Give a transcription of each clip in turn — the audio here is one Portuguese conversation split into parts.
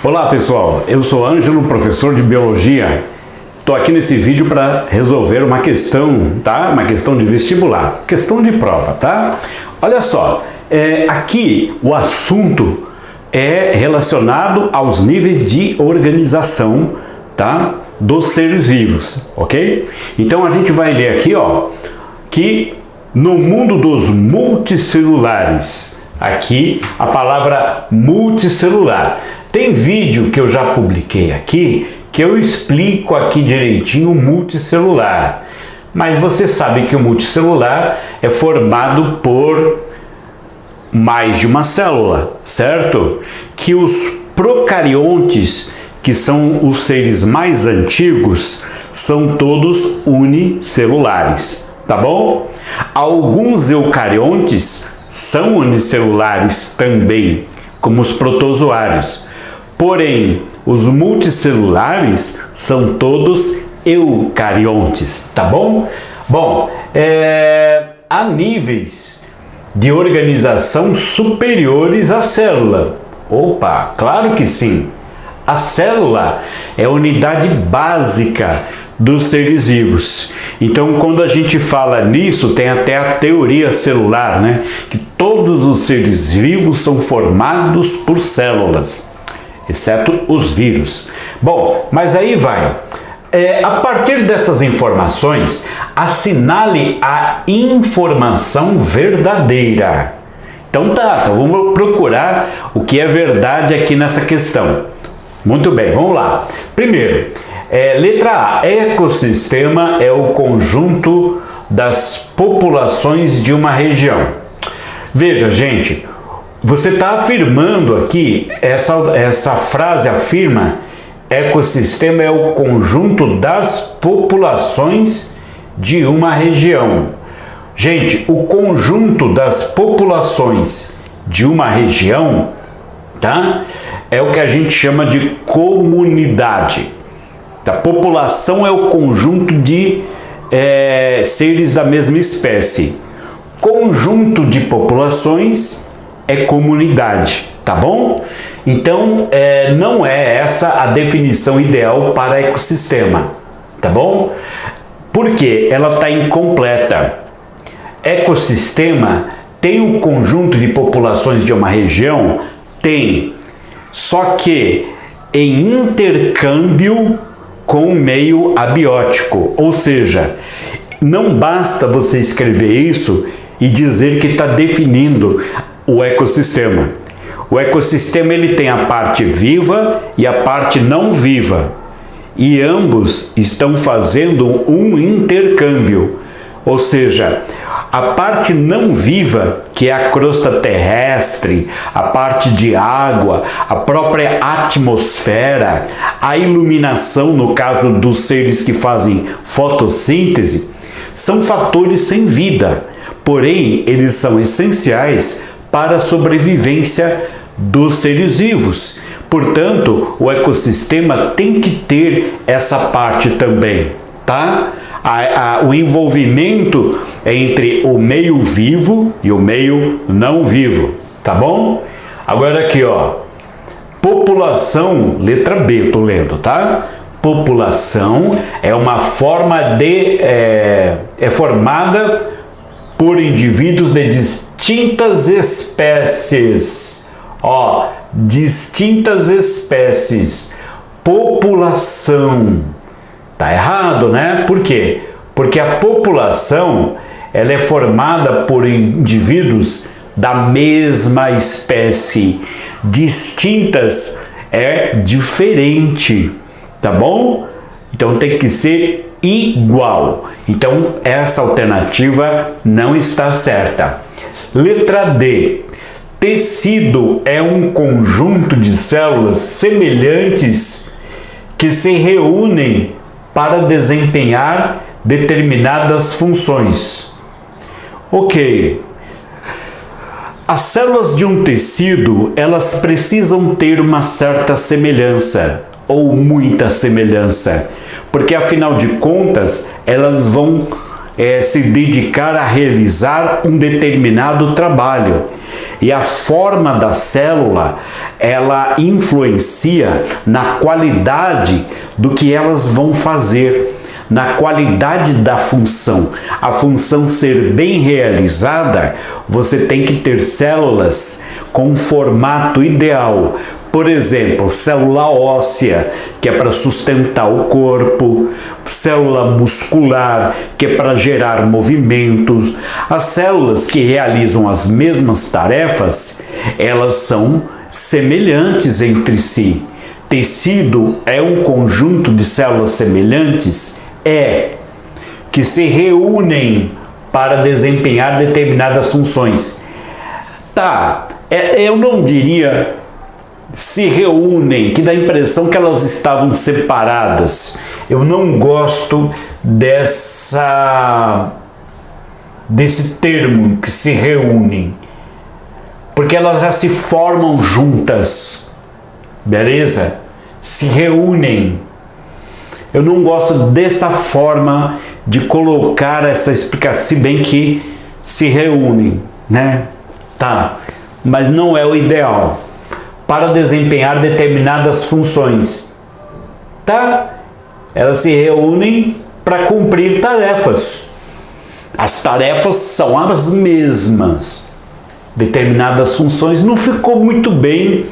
Olá pessoal, eu sou Ângelo, professor de Biologia. Estou aqui nesse vídeo para resolver uma questão, tá? Uma questão de vestibular, questão de prova, tá? Olha só, aqui o assunto é relacionado aos níveis de organização, tá? Dos seres vivos, ok? Então a gente vai ler aqui, ó, que no mundo dos multicelulares, aqui a palavra multicelular. Tem vídeo que eu já publiquei aqui que eu explico aqui direitinho o multicelular. Mas você sabe que o multicelular é formado por mais de uma célula, certo? Que os procariontes, que são os seres mais antigos, são todos unicelulares, tá bom? Alguns eucariontes são unicelulares também, como os protozoários. Porém, os multicelulares são todos eucariontes, tá bom? Bom, há níveis de organização superiores à célula. Opa, claro que sim. A célula é a unidade básica dos seres vivos. Então, quando a gente fala nisso, tem até a teoria celular, né? Que todos os seres vivos são formados por células, exceto os vírus. Bom, mas aí vai. A partir dessas informações, assinale a informação verdadeira. Então vamos procurar o que é verdade aqui nessa questão. Muito bem, vamos lá. Primeiro, letra A. Ecossistema é o conjunto das populações de uma região. Veja, gente, você está afirmando aqui, essa frase afirma, ecossistema é o conjunto das populações de uma região. Gente, o conjunto das populações de uma região, tá? É o que a gente chama de comunidade. A população é o conjunto de seres da mesma espécie. Conjunto de populações é comunidade, tá bom? Então, não é essa a definição ideal para ecossistema, tá bom? Porque ela está incompleta. Ecossistema tem um conjunto de populações de uma região? Tem. Só que em intercâmbio com o meio abiótico, ou seja, não basta você escrever isso e dizer que está definindo o ecossistema. O ecossistema ele tem a parte viva e a parte não viva, e ambos estão fazendo um intercâmbio, ou seja, a parte não viva, que é a crosta terrestre, a parte de água, a própria atmosfera, a iluminação, no caso dos seres que fazem fotossíntese, são fatores sem vida, porém eles são essenciais para a sobrevivência dos seres vivos. Portanto, o ecossistema tem que ter essa parte também, tá? O envolvimento entre o meio vivo e o meio não vivo, tá bom? Agora aqui, ó, população, letra B, eu tô lendo, tá? População é uma forma de... é formada por indivíduos de distintas espécies. Ó, distintas espécies. População. Tá errado, né? Por quê? Porque a população, ela é formada por indivíduos da mesma espécie. Distintas é diferente, tá bom? Então tem que ser igual. Então essa alternativa não está certa. Letra D. Tecido é um conjunto de células semelhantes que se reúnem para desempenhar determinadas funções. Ok. As células de um tecido, elas precisam ter uma certa semelhança, ou muita semelhança, porque afinal de contas, elas vão se dedicar a realizar um determinado trabalho. E a forma da célula, ela influencia na qualidade do que elas vão fazer, na qualidade da função. A função ser bem realizada, você tem que ter células com formato ideal. Por exemplo, célula óssea, que é para sustentar o corpo, célula muscular, que é para gerar movimentos. As células que realizam as mesmas tarefas, elas são semelhantes entre si. Tecido é um conjunto de células semelhantes? Que se reúnem para desempenhar determinadas funções. Eu não diria se reúnem, que dá a impressão que elas estavam separadas. Eu não gosto desse termo, que se reúnem, porque elas já se formam juntas, beleza? Se reúnem. Eu não gosto dessa forma de colocar essa explicação, se bem que se reúnem, né? Mas não é o ideal para desempenhar determinadas funções, Elas se reúnem para cumprir tarefas. As tarefas são as mesmas. Determinadas funções não ficou muito bem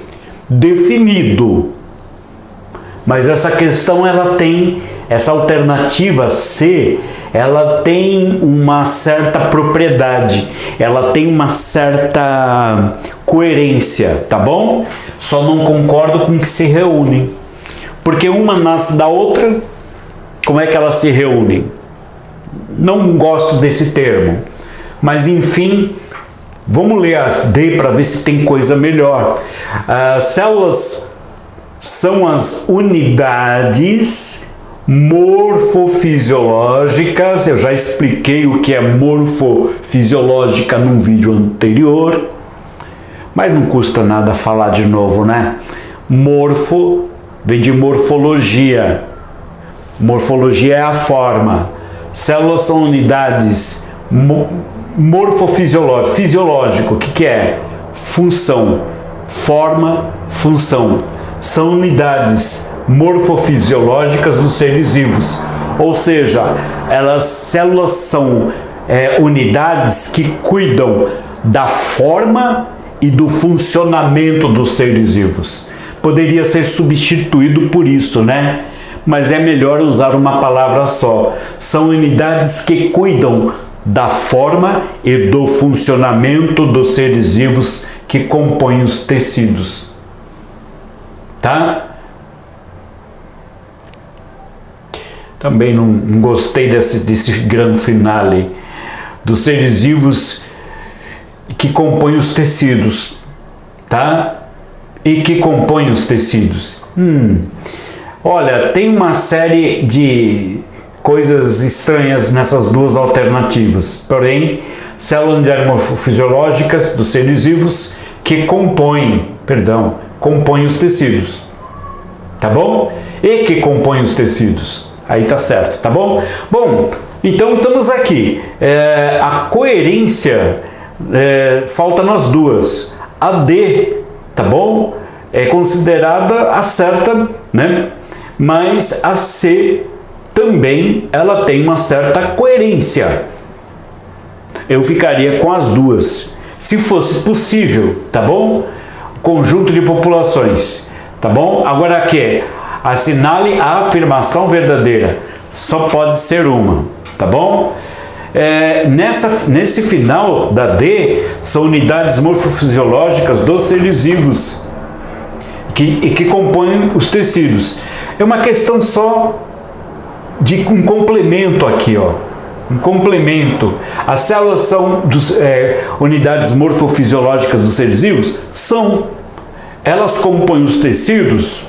definido. Mas essa questão, essa alternativa C, ela tem uma certa propriedade, ela tem uma certa coerência, tá bom? Só não concordo com que se reúnem, porque uma nasce da outra. Como é que elas se reúnem? Não gosto desse termo, mas enfim, vamos ler as D para ver se tem coisa melhor. As células são as unidades morfofisiológicas. Eu já expliquei o que é morfofisiológica num vídeo anterior, mas não custa nada falar de novo, né? Morfo vem de morfologia. Morfologia é a forma. Células são unidades morfofisiológicas. Fisiológico, o que é? Função. Forma, função. São unidades morfofisiológicas dos seres vivos. Ou seja, células são unidades que cuidam da forma e do funcionamento dos seres vivos. Poderia ser substituído por isso, né? Mas é melhor usar uma palavra só. São unidades que cuidam da forma e do funcionamento dos seres vivos que compõem os tecidos. Também não gostei desse grande finale dos seres vivos que compõem os tecidos, E que compõem os tecidos. Olha, tem uma série de coisas estranhas nessas duas alternativas. Porém, células unidades morfofisiológicas dos seres vivos que compõem os tecidos. Tá bom? E que compõem os tecidos. Aí tá certo, tá bom? Bom, então estamos aqui. A coerência falta nas duas. A D, tá bom? É considerada a certa, né? Mas a C também, ela tem uma certa coerência. Eu ficaria com as duas, se fosse possível, tá bom? Conjunto de populações, tá bom? Agora aqui, assinale a afirmação verdadeira. Só pode ser uma, tá bom? Nesse final da D, são unidades morfofisiológicas dos seres vivos que compõem os tecidos. É uma questão só de um complemento aqui, um complemento. As células são unidades morfofisiológicas dos seres vivos? São. Elas compõem os tecidos?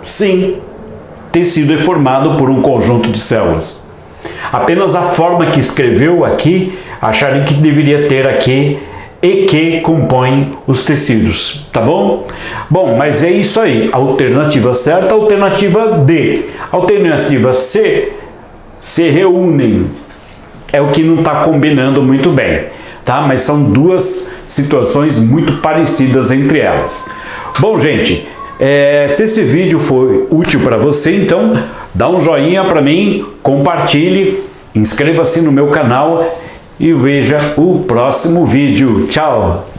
Sim. Tecido é formado por um conjunto de células. Apenas a forma que escreveu aqui, acharia que deveria ter aqui e que compõem os tecidos, tá bom? Bom, mas é isso aí. Alternativa certa, alternativa D. Alternativa C, se reúnem. É o que não está combinando muito bem. tá? Mas são duas situações muito parecidas entre elas. Bom, gente, se esse vídeo foi útil para você, então dá um joinha para mim, compartilhe, inscreva-se no meu canal e veja o próximo vídeo. Tchau!